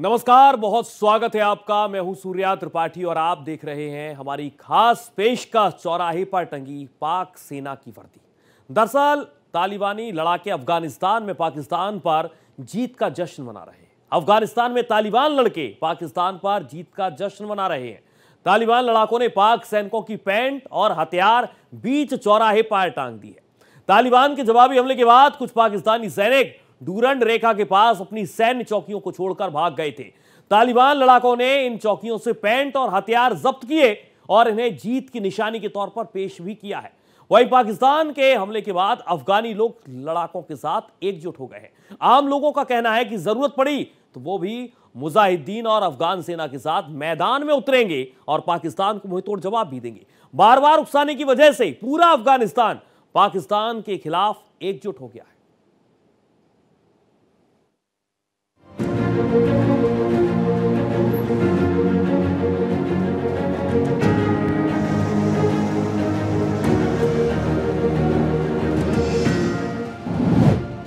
नमस्कार, बहुत स्वागत है आपका। मैं हूं सूर्या त्रिपाठी और आप देख रहे हैं हमारी खास पेशकश चौराहे पर टंगी पाक सेना की वर्दी। दरअसल तालिबानी लड़ाके अफगानिस्तान में पाकिस्तान पर जीत का जश्न मना रहे हैं। अफगानिस्तान में तालिबान लड़के पाकिस्तान पर जीत का जश्न मना रहे हैं। तालिबान लड़ाकों ने पाक सैनिकों की पैंट और हथियार बीच चौराहे पर टांग दी है। तालिबान के जवाबी हमले के बाद कुछ पाकिस्तानी सैनिक डूरंड रेखा के पास अपनी सैन्य चौकियों को छोड़कर भाग गए थे। तालिबान लड़ाकों ने इन चौकियों से पैंट और हथियार जब्त किए और इन्हें जीत की निशानी के तौर पर पेश भी किया है। वहीं पाकिस्तान के हमले के बाद अफगानी लोग लड़ाकों के साथ एकजुट हो गए हैं। आम लोगों का कहना है कि जरूरत पड़ी तो वो भी मुजाहिदीन और अफगान सेना के साथ मैदान में उतरेंगे और पाकिस्तान को मुंहतोड़ जवाब भी देंगे। बार बार उकसाने की वजह से पूरा अफगानिस्तान पाकिस्तान के खिलाफ एकजुट हो गया है।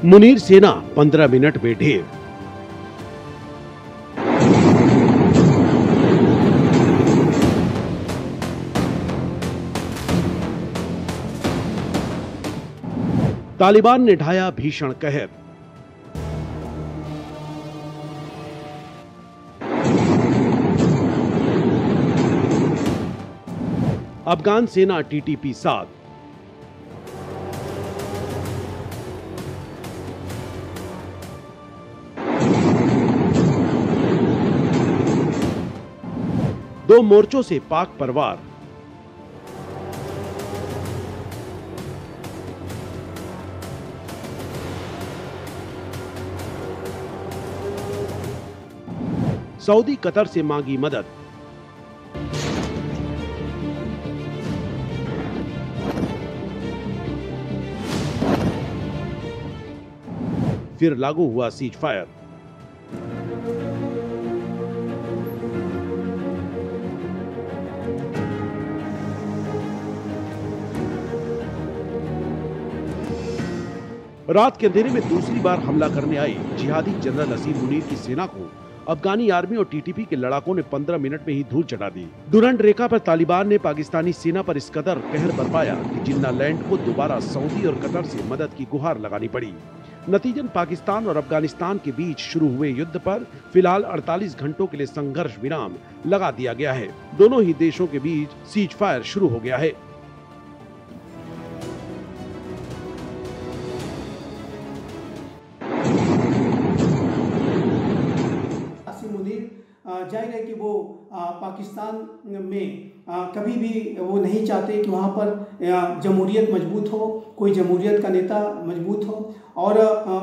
मुनीर सेना 15 मिनट में ढेर। तालिबान ने ढाया भीषण कहर। अफगान सेना टीटीपी साथ। दो मोर्चों से पाक परवार। सऊदी कतर से मांगी मदद। फिर लागू हुआ सीज फायर। रात के अंधेरे में दूसरी बार हमला करने आई जिहादी जनरल असीम मुनीर की सेना को अफगानी आर्मी और टीटीपी के लड़ाकों ने 15 मिनट में ही धूल चटा दी। डूरंड रेखा पर तालिबान ने पाकिस्तानी सेना पर इस कदर कहर बरपाया कि जिन्ना लैंड को दोबारा सऊदी और कतर से मदद की गुहार लगानी पड़ी। नतीजन पाकिस्तान और अफगानिस्तान के बीच शुरू हुए युद्ध पर फिलहाल 48 घंटों के लिए संघर्ष विराम लगा दिया गया है। दोनों ही देशों के बीच सीज फायर शुरू हो गया है। जाहिर है कि वो पाकिस्तान में कभी भी वो नहीं चाहते कि वहाँ पर जमहूरियत मजबूत हो, कोई जमहूरियत का नेता मजबूत हो। और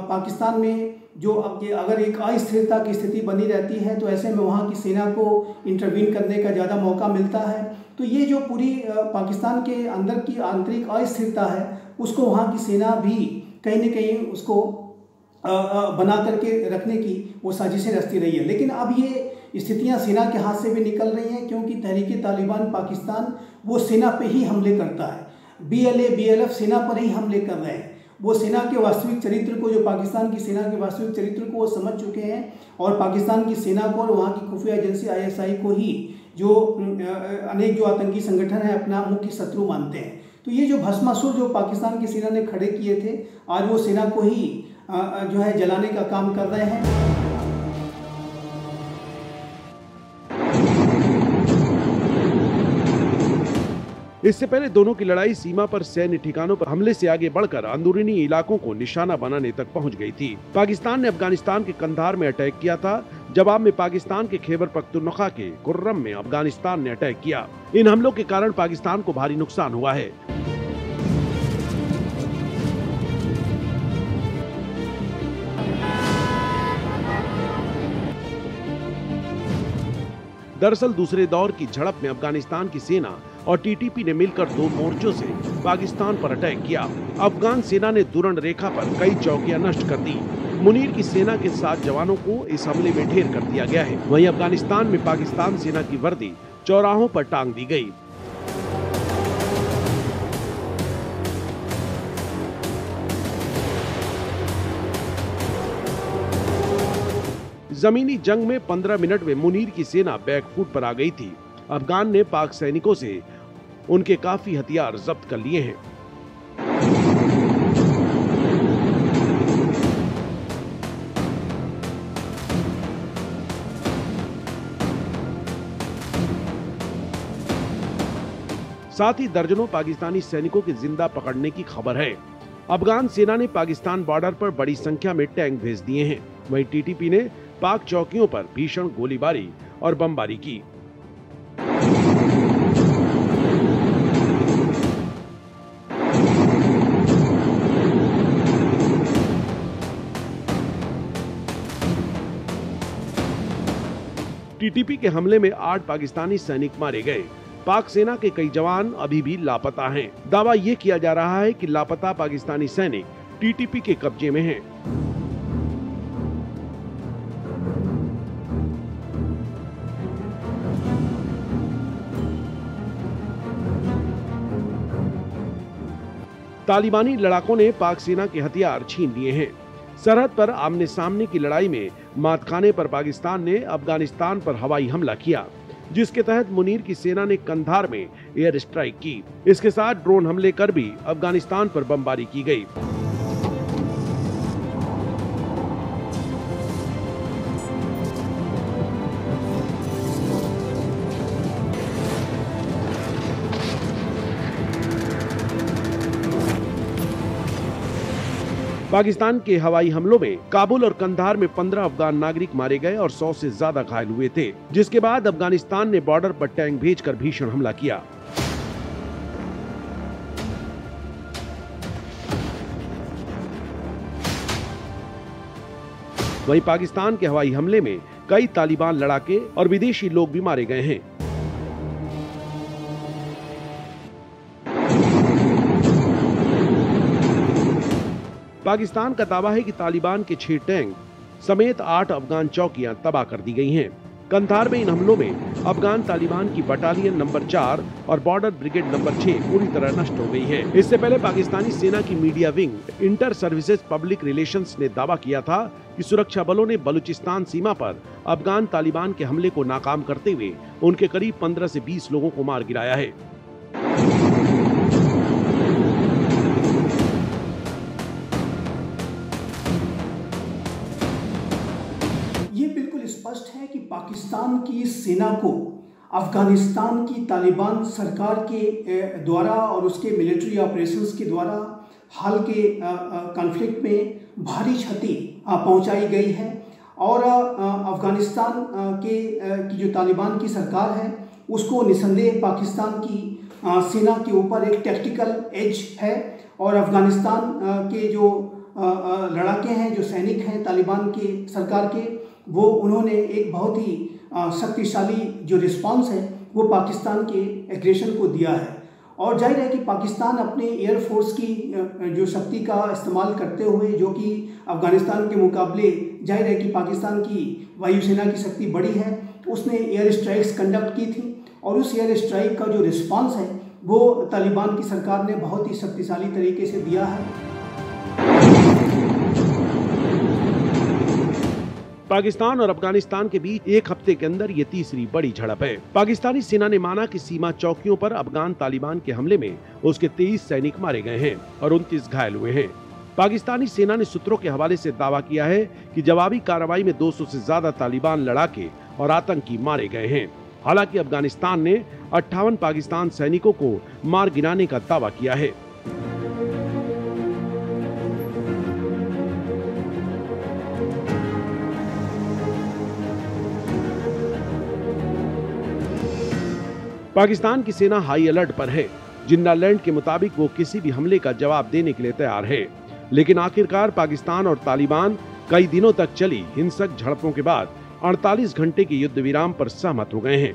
पाकिस्तान में जो अगर एक अस्थिरता की स्थिति बनी रहती है तो ऐसे में वहाँ की सेना को इंटरवीन करने का ज़्यादा मौका मिलता है। तो ये जो पूरी पाकिस्तान के अंदर की आंतरिक अस्थिरता है उसको वहाँ की सेना भी कहीं न कहीं उसको बना करके रखने की वो साजिशें रचती रही है। लेकिन अब ये स्थितियां सेना के हाथ से भी निकल रही हैं, क्योंकि तहरीक तालिबान पाकिस्तान वो सेना पे ही हमले करता है। बीएलए बीएलएफ सेना पर ही हमले कर रहे हैं। वो सेना के वास्तविक चरित्र को, जो पाकिस्तान की सेना के वास्तविक चरित्र को वो समझ चुके हैं और पाकिस्तान की सेना को और वहाँ की खुफिया एजेंसी ISI को ही जो अनेक जो आतंकी संगठन है अपना मुख्य शत्रु मानते हैं। तो ये जो भस्मासुर जो पाकिस्तान की सेना ने खड़े किए थे, आज वो सेना को ही जो है जलाने का काम कर रहे हैं। इससे पहले दोनों की लड़ाई सीमा पर सैन्य ठिकानों पर हमले से आगे बढ़कर अंदरूनी इलाकों को निशाना बनाने तक पहुंच गई थी। पाकिस्तान ने अफगानिस्तान के कंधार में अटैक किया था। जवाब में पाकिस्तान के खैबर पख्तूनख्वा के कुर्रम में अफगानिस्तान ने अटैक किया। इन हमलों के कारण पाकिस्तान को भारी नुकसान हुआ है। दरअसल दूसरे दौर की झड़प में अफगानिस्तान की सेना और टीटीपी ने मिलकर दो मोर्चों से पाकिस्तान पर अटैक किया। अफगान सेना ने डूरंड रेखा पर कई चौकियां नष्ट कर दी। मुनीर की सेना के 7 जवानों को इस हमले में ढेर कर दिया गया है। वहीं अफगानिस्तान में पाकिस्तान सेना की वर्दी चौराहों पर टांग दी गई। जमीनी जंग में 15 मिनट में मुनीर की सेना बैकफुट पर आ गई थी। अफगान ने पाक सैनिकों से उनके काफी हथियार जब्त कर लिए हैं। साथ ही दर्जनों पाकिस्तानी सैनिकों के जिंदा पकड़ने की खबर है। अफगान सेना ने पाकिस्तान बॉर्डर पर बड़ी संख्या में टैंक भेज दिए हैं। वहीं टीटीपी ने पाक चौकियों पर भीषण गोलीबारी और बमबारी की। टीटीपी के हमले में 8 पाकिस्तानी सैनिक मारे गए। पाक सेना के कई जवान अभी भी लापता हैं। दावा ये किया जा रहा है कि लापता पाकिस्तानी सैनिक टीटीपी के कब्जे में हैं। तालिबानी लड़ाकों ने पाक सेना के हथियार छीन लिए हैं। सरहद पर आमने सामने की लड़ाई में मात खाने पर पाकिस्तान ने अफगानिस्तान पर हवाई हमला किया, जिसके तहत मुनीर की सेना ने कंधार में एयर स्ट्राइक की। इसके साथ ड्रोन हमले कर भी अफगानिस्तान पर बमबारी की गई। पाकिस्तान के हवाई हमलों में काबुल और कंधार में 15 अफगान नागरिक मारे गए और 100 से ज्यादा घायल हुए थे, जिसके बाद अफगानिस्तान ने बॉर्डर पर टैंक भेजकर भीषण हमला किया। वहीं पाकिस्तान के हवाई हमले में कई तालिबान लड़ाके और विदेशी लोग भी मारे गए हैं। पाकिस्तान का दावा है कि तालिबान के 6 टैंक समेत 8 अफगान चौकियां तबाह कर दी गई हैं। कंधार में इन हमलों में अफगान तालिबान की बटालियन नंबर 4 और बॉर्डर ब्रिगेड नंबर 6 पूरी तरह नष्ट हो गई है। इससे पहले पाकिस्तानी सेना की media wing inter services public relations ने दावा किया था कि सुरक्षा बलों ने बलूचिस्तान सीमा पर अफगान तालिबान के हमले को नाकाम करते हुए उनके करीब 15 से 20 लोगों को मार गिराया है। स्पष्ट है कि पाकिस्तान की सेना को अफगानिस्तान की तालिबान सरकार के द्वारा और उसके मिलिट्री ऑपरेशंस के द्वारा हाल के कॉन्फ्लिक्ट में भारी क्षति पहुंचाई गई है और अफगानिस्तान की जो तालिबान की सरकार है उसको निसंदेह पाकिस्तान की सेना के ऊपर एक टैक्टिकल एज है और अफगानिस्तान के जो लड़ाके हैं, जो सैनिक हैं तालिबान की सरकार के, वो उन्होंने एक बहुत ही शक्तिशाली जो रिस्पांस है वो पाकिस्तान के एग्रेशन को दिया है। और जाहिर है कि पाकिस्तान अपने एयरफोर्स की जो शक्ति का इस्तेमाल करते हुए, जो कि अफगानिस्तान के मुकाबले जाहिर है कि पाकिस्तान की वायुसेना की शक्ति बड़ी है, उसने एयर स्ट्राइक्स कंडक्ट की थी और उस एयर स्ट्राइक का जो रिस्पांस है वो तालिबान की सरकार ने बहुत ही शक्तिशाली तरीके से दिया है। पाकिस्तान और अफगानिस्तान के बीच एक हफ्ते के अंदर ये तीसरी बड़ी झड़प है। पाकिस्तानी सेना ने माना कि सीमा चौकियों पर अफगान तालिबान के हमले में उसके 23 सैनिक मारे गए हैं और 29 घायल हुए हैं। पाकिस्तानी सेना ने सूत्रों के हवाले से दावा किया है कि जवाबी कार्रवाई में 200 से ज्यादा तालिबान लड़ाके और आतंकी मारे गए हैं। हालांकि अफगानिस्तान ने 58 पाकिस्तान सैनिकों को मार गिराने का दावा किया है। पाकिस्तान की सेना हाई अलर्ट पर है। जिन्ना लैंड के मुताबिक वो किसी भी हमले का जवाब देने के लिए तैयार है, लेकिन आखिरकार पाकिस्तान और तालिबान कई दिनों तक चली हिंसक झड़पों के बाद 48 घंटे के युद्ध विराम पर सहमत हो गए हैं।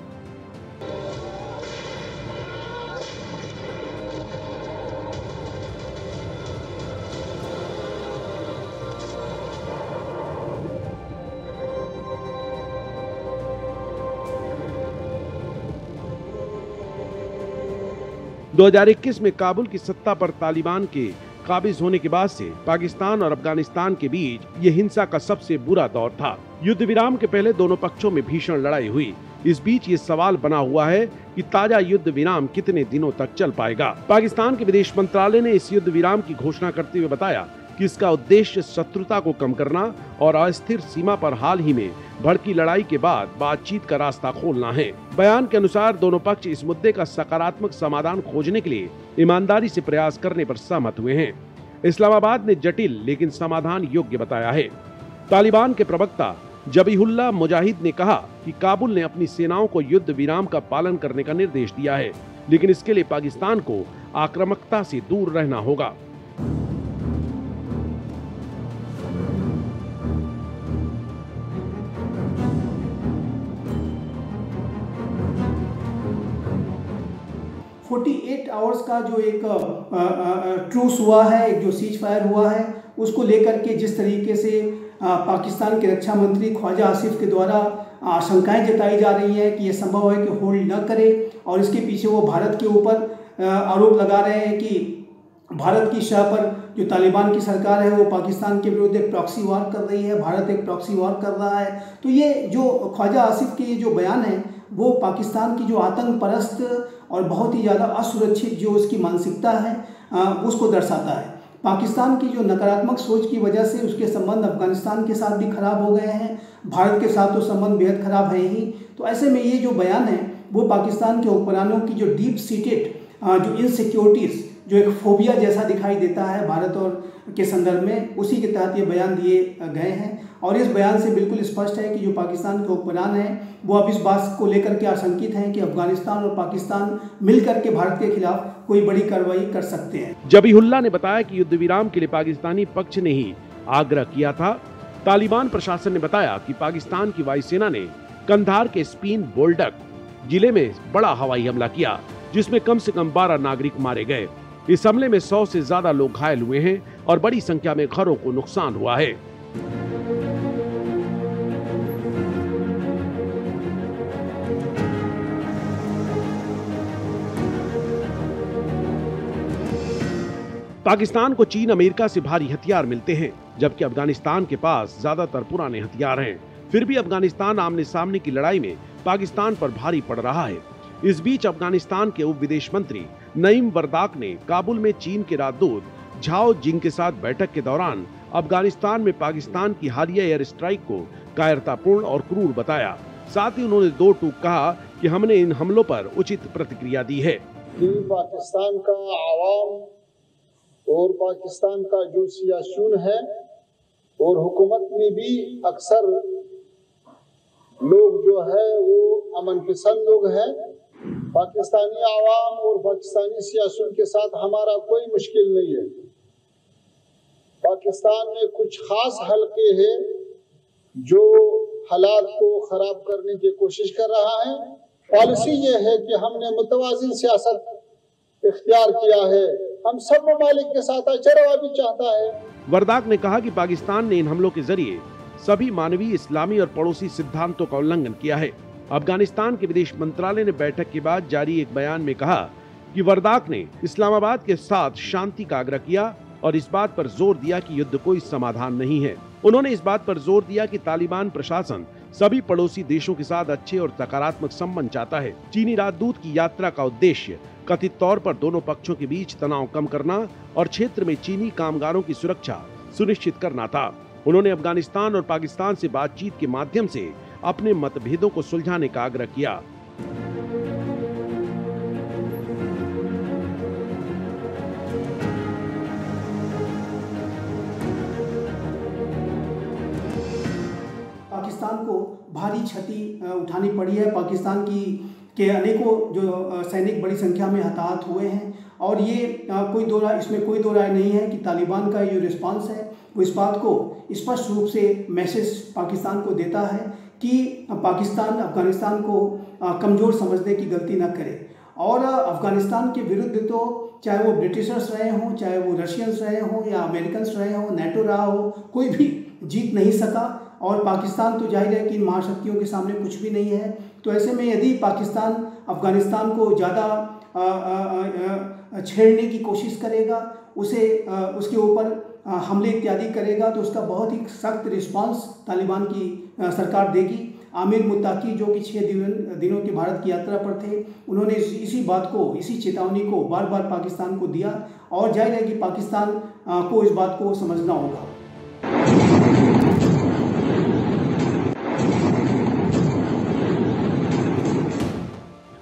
(2021) में काबुल की सत्ता पर तालिबान के काबिज होने के बाद से पाकिस्तान और अफगानिस्तान के बीच ये हिंसा का सबसे बुरा दौर था। युद्ध विराम के पहले दोनों पक्षों में भीषण लड़ाई हुई। इस बीच ये सवाल बना हुआ है कि ताजा युद्ध विराम कितने दिनों तक चल पाएगा। पाकिस्तान के विदेश मंत्रालय ने इस युद्ध विराम की घोषणा करते हुए बताया कि इसका उद्देश्य शत्रुता को कम करना और अस्थिर सीमा पर हाल ही में भड़की लड़ाई के बाद बातचीत का रास्ता खोलना है। बयान के अनुसार दोनों पक्ष इस मुद्दे का सकारात्मक समाधान खोजने के लिए ईमानदारी से प्रयास करने पर सहमत हुए हैं। इस्लामाबाद ने जटिल लेकिन समाधान योग्य बताया है। तालिबान के प्रवक्ता जबीहुल्लाह मुजाहिद ने कहा कि काबुल ने अपनी सेनाओं को युद्ध विराम का पालन करने का निर्देश दिया है, लेकिन इसके लिए पाकिस्तान को आक्रामकता से दूर रहना होगा। आवर्स का जो एक ट्रूस हुआ है, एक जो सीज फायर हुआ है, उसको लेकर के जिस तरीके से पाकिस्तान के रक्षा मंत्री ख्वाजा आसिफ के द्वारा आशंकाएं जताई जा रही हैं कि यह संभव है कि होल्ड न करे, और इसके पीछे वो भारत के ऊपर आरोप लगा रहे हैं कि भारत की शह पर जो तालिबान की सरकार है वो पाकिस्तान के विरुद्ध एक प्रॉक्सी वॉर कर रही है, भारत एक प्रॉक्सी वॉर कर रहा है। तो ये जो ख्वाजा आसिफ के ये जो बयान है वो पाकिस्तान की जो आतंक परस्त और बहुत ही ज़्यादा असुरक्षित जो उसकी मानसिकता है उसको दर्शाता है। पाकिस्तान की जो नकारात्मक सोच की वजह से उसके संबंध अफगानिस्तान के साथ भी खराब हो गए हैं, भारत के साथ तो संबंध बेहद खराब है ही। तो ऐसे में ये जो बयान है वो पाकिस्तान के हुक्मरानों की जो डीप सीटेड जो इनसिक्योरिटीज़, जो एक फोबिया जैसा दिखाई देता है भारत और के संदर्भ में, उसी के तहत ये बयान दिए गए हैं। और इस बयान से बिल्कुल स्पष्ट है कि जो पाकिस्तान के हुक्मरान हैं वो अब इस बात को लेकर के आशंकित हैं कि अफगानिस्तान और पाकिस्तान मिलकर के भारत के खिलाफ कोई बड़ी कार्रवाई कर सकते हैं। जबीहुल्लाह ने बताया कि युद्ध विराम के लिए पाकिस्तानी पक्ष ने ही आग्रह किया था। तालिबान प्रशासन ने बताया कि पाकिस्तान की वायुसेना ने कंधार के स्पिन बोल्डक जिले में बड़ा हवाई हमला किया, जिसमें कम से कम 12 नागरिक मारे गए। इस हमले में 100 से ज्यादा लोग घायल हुए हैं और बड़ी संख्या में घरों को नुकसान हुआ है। पाकिस्तान को चीन अमेरिका से भारी हथियार मिलते हैं, जबकि अफगानिस्तान के पास ज्यादातर पुराने हथियार हैं। फिर भी अफगानिस्तान आमने सामने की लड़ाई में पाकिस्तान पर भारी पड़ रहा है। इस बीच अफगानिस्तान के उप विदेश मंत्री नईम वरदाक ने काबुल में चीन के राजदूत झाओ जिंग के साथ बैठक के दौरान अफगानिस्तान में पाकिस्तान की हालिया एयर स्ट्राइक को कायरतापूर्ण और क्रूर बताया। साथ ही उन्होंने दो टूक कहा कि हमने इन हमलों पर उचित प्रतिक्रिया दी है। पाकिस्तान का आवाम और पाकिस्तान का जो सियासून है और हुकूमत में भी अक्सर लोग जो है वो अमन पसंद लोग हैं। पाकिस्तानी आवाम और पाकिस्तानी सियासून के साथ हमारा कोई मुश्किल नहीं है। पाकिस्तान में कुछ खास हलके हैं जो हालात को खराब करने की कोशिश कर रहा है। पॉलिसी ये है कि हमने मुतवाज़िन सियासत इख्तियार किया है। हम सब ममालिक के साथ अच्छा रवा भी चाहता है। वरदाक ने कहा कि पाकिस्तान ने इन हमलों के जरिए सभी मानवीय, इस्लामी और पड़ोसी सिद्धांतों का उल्लंघन किया है। अफगानिस्तान के विदेश मंत्रालय ने बैठक के बाद जारी एक बयान में कहा कि वरदाक ने इस्लामाबाद के साथ शांति का आग्रह किया और इस बात पर जोर दिया कि युद्ध कोई समाधान नहीं है। उन्होंने इस बात पर जोर दिया कि तालिबान प्रशासन सभी पड़ोसी देशों के साथ अच्छे और सकारात्मक संबंध चाहता है। चीनी राजदूत की यात्रा का उद्देश्य कथित तौर पर दोनों पक्षों के बीच तनाव कम करना और क्षेत्र में चीनी कामगारों की सुरक्षा सुनिश्चित करना था। उन्होंने अफगानिस्तान और पाकिस्तान से बातचीत के माध्यम से अपने मतभेदों को सुलझाने का आग्रह किया। पाकिस्तान को भारी क्षति उठानी पड़ी है। पाकिस्तान के अनेकों जो सैनिक बड़ी संख्या में हताहत हुए हैं और ये इसमें कोई दो राय नहीं है कि तालिबान का ये रिस्पांस है वो इस बात को स्पष्ट रूप से मैसेज पाकिस्तान को देता है कि पाकिस्तान अफगानिस्तान को कमज़ोर समझने की गलती न करे। और अफगानिस्तान के विरुद्ध तो चाहे वो ब्रिटिशर्स रहे हों, चाहे वो रशियंस रहे हों या अमेरिकन्स रहे हों, नेटो रहा हो, कोई भी जीत नहीं सका। और पाकिस्तान तो जाहिर है कि इन महाशक्तियों के सामने कुछ भी नहीं है। तो ऐसे में यदि पाकिस्तान अफगानिस्तान को ज़्यादा छेड़ने की कोशिश करेगा, उसके ऊपर हमले इत्यादि करेगा, तो उसका बहुत ही सख्त रिस्पांस तालिबान की सरकार देगी। आमिर मुत्ताकी जो कि 6 दिनों की भारत की यात्रा पर थे, उन्होंने इसी चेतावनी को बार बार पाकिस्तान को दिया और जाहिर है कि पाकिस्तान को इस बात को समझना होगा।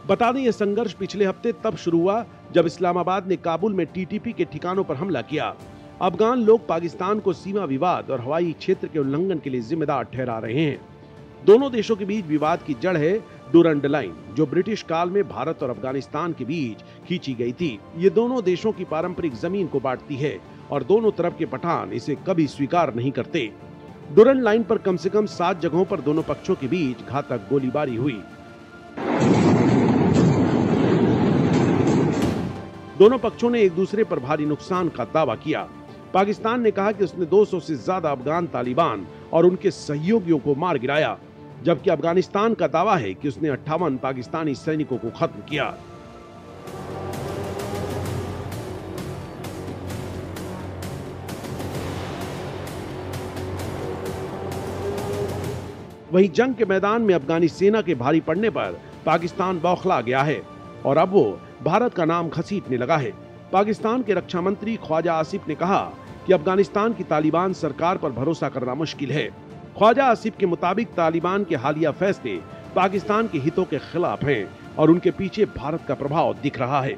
बता दें, यह संघर्ष पिछले हफ्ते तब शुरू हुआ जब इस्लामाबाद ने काबुल में टीटीपी के ठिकानों पर हमला किया। अफगान लोग पाकिस्तान को सीमा विवाद और हवाई क्षेत्र के उल्लंघन के लिए जिम्मेदार ठहरा रहे हैं। दोनों देशों के बीच विवाद की जड़ है डूरंड लाइन, जो ब्रिटिश काल में भारत और अफगानिस्तान के बीच खींची गई थी। ये दोनों देशों की पारंपरिक जमीन को बांटती है और दोनों तरफ के पठान इसे कभी स्वीकार नहीं करते। डूरंड लाइन पर कम से कम 7 जगहों पर दोनों पक्षों के बीच घातक गोलीबारी हुई। दोनों पक्षों ने एक दूसरे पर भारी नुकसान का दावा किया। पाकिस्तान ने कहा कि उसने 200 से ज्यादा अफगान तालिबान और उनके सहयोगियों को मार गिराया, जबकि अफगानिस्तान का दावा है कि उसने 58 पाकिस्तानी सैनिकों को खत्म किया। वहीं जंग के मैदान में अफगानी सेना के भारी पड़ने पर पाकिस्तान बौखला गया है और अब वो भारत का नाम घसीटने लगा है। पाकिस्तान के रक्षा मंत्री ख्वाजा आसिफ ने कहा कि अफगानिस्तान की तालिबान सरकार पर भरोसा करना मुश्किल है। ख्वाजा आसिफ के मुताबिक तालिबान के हालिया फैसले पाकिस्तान के हितों के खिलाफ हैं और उनके पीछे भारत का प्रभाव दिख रहा है।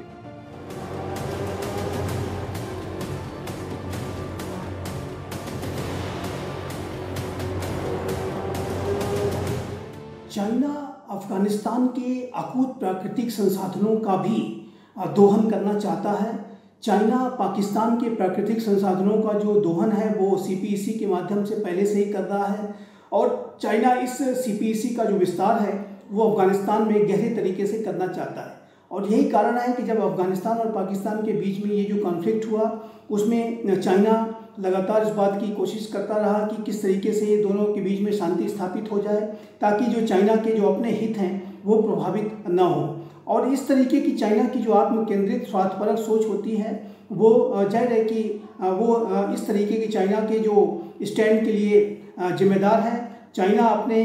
चाइना अफगानिस्तान के अकूत प्राकृतिक संसाधनों का भी दोहन करना चाहता है। चाइना पाकिस्तान के प्राकृतिक संसाधनों का जो दोहन है वो सीपीईसी के माध्यम से पहले से ही कर रहा है और चाइना इस सीपीईसी का जो विस्तार है वो अफगानिस्तान में गहरे तरीके से करना चाहता है। और यही कारण है कि जब अफगानिस्तान और पाकिस्तान के बीच में ये जो कॉन्फ्लिक्ट हुआ, उसमें चाइना लगातार इस बात की कोशिश करता रहा कि किस तरीके से ये दोनों के बीच में शांति स्थापित हो जाए, ताकि जो चाइना के जो अपने हित हैं वो प्रभावित न हो। और इस तरीके की चाइना की जो आत्म केंद्रित स्वार्थपरक सोच होती है वो जाहिर है कि वो इस तरीके की चाइना के जो स्टैंड के लिए जिम्मेदार है। चाइना अपने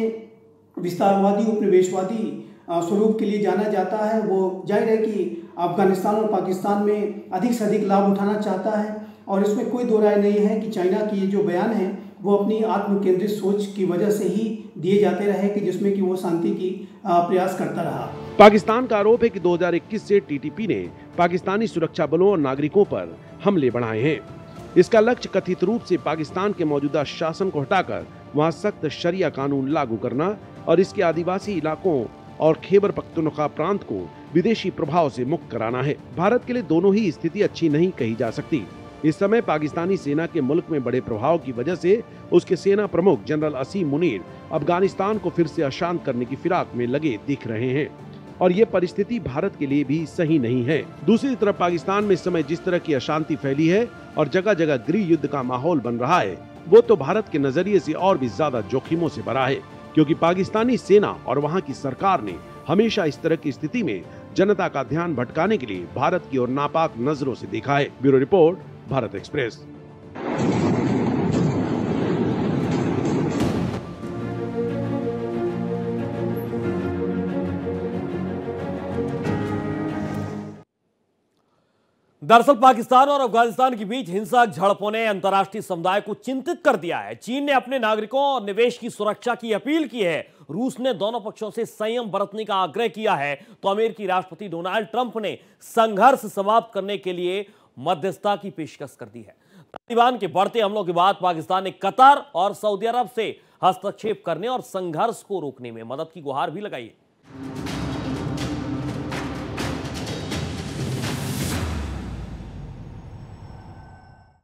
विस्तारवादी उपनिवेशवादी स्वरूप के लिए जाना जाता है। वो जाहिर है कि अफगानिस्तान और पाकिस्तान में अधिक से अधिक लाभ उठाना चाहता है और इसमें कोई दो राय नहीं है कि चाइना की ये जो बयान है वो अपनी आत्म केंद्रित सोच की वजह से ही दिए जाते रहे कि जिसमें कि वो शांति की प्रयास करता रहा। पाकिस्तान का आरोप है कि 2021 से टीटीपी ने पाकिस्तानी सुरक्षा बलों और नागरिकों पर हमले बढ़ाए हैं। इसका लक्ष्य कथित रूप से पाकिस्तान के मौजूदा शासन को हटाकर वहां सख्त शरिया कानून लागू करना और इसके आदिवासी इलाकों और खैबर पख्तूनख्वा प्रांत को विदेशी प्रभाव से मुक्त कराना है। भारत के लिए दोनों ही स्थिति अच्छी नहीं कही जा सकती। इस समय पाकिस्तानी सेना के मुल्क में बड़े प्रभाव की वजह से उसके सेना प्रमुख जनरल असीम मुनीर अफगानिस्तान को फिर से अशांत करने की फिराक में लगे दिख रहे हैं और ये परिस्थिति भारत के लिए भी सही नहीं है। दूसरी तरफ पाकिस्तान में इस समय जिस तरह की अशांति फैली है और जगह जगह गृह युद्ध का माहौल बन रहा है, वो तो भारत के नजरिए से और भी ज्यादा जोखिमों से भरा है, क्योंकि पाकिस्तानी सेना और वहाँ की सरकार ने हमेशा इस तरह की स्थिति में जनता का ध्यान भटकाने के लिए भारत की ओर नापाक नजरों से देखा है। Bureau report, Bharat express. दरअसल पाकिस्तान और अफगानिस्तान के बीच हिंसक झड़पों ने अंतर्राष्ट्रीय समुदाय को चिंतित कर दिया है। चीन ने अपने नागरिकों और निवेश की सुरक्षा की अपील की है। रूस ने दोनों पक्षों से संयम बरतने का आग्रह किया है, तो अमेरिकी राष्ट्रपति डोनाल्ड ट्रंप ने संघर्ष समाप्त करने के लिए मध्यस्थता की पेशकश कर दी है। तालिबान के बढ़ते हमलों के बाद पाकिस्तान ने कतर और सऊदी अरब से हस्तक्षेप करने और संघर्ष को रोकने में मदद की गुहार भी लगाई है।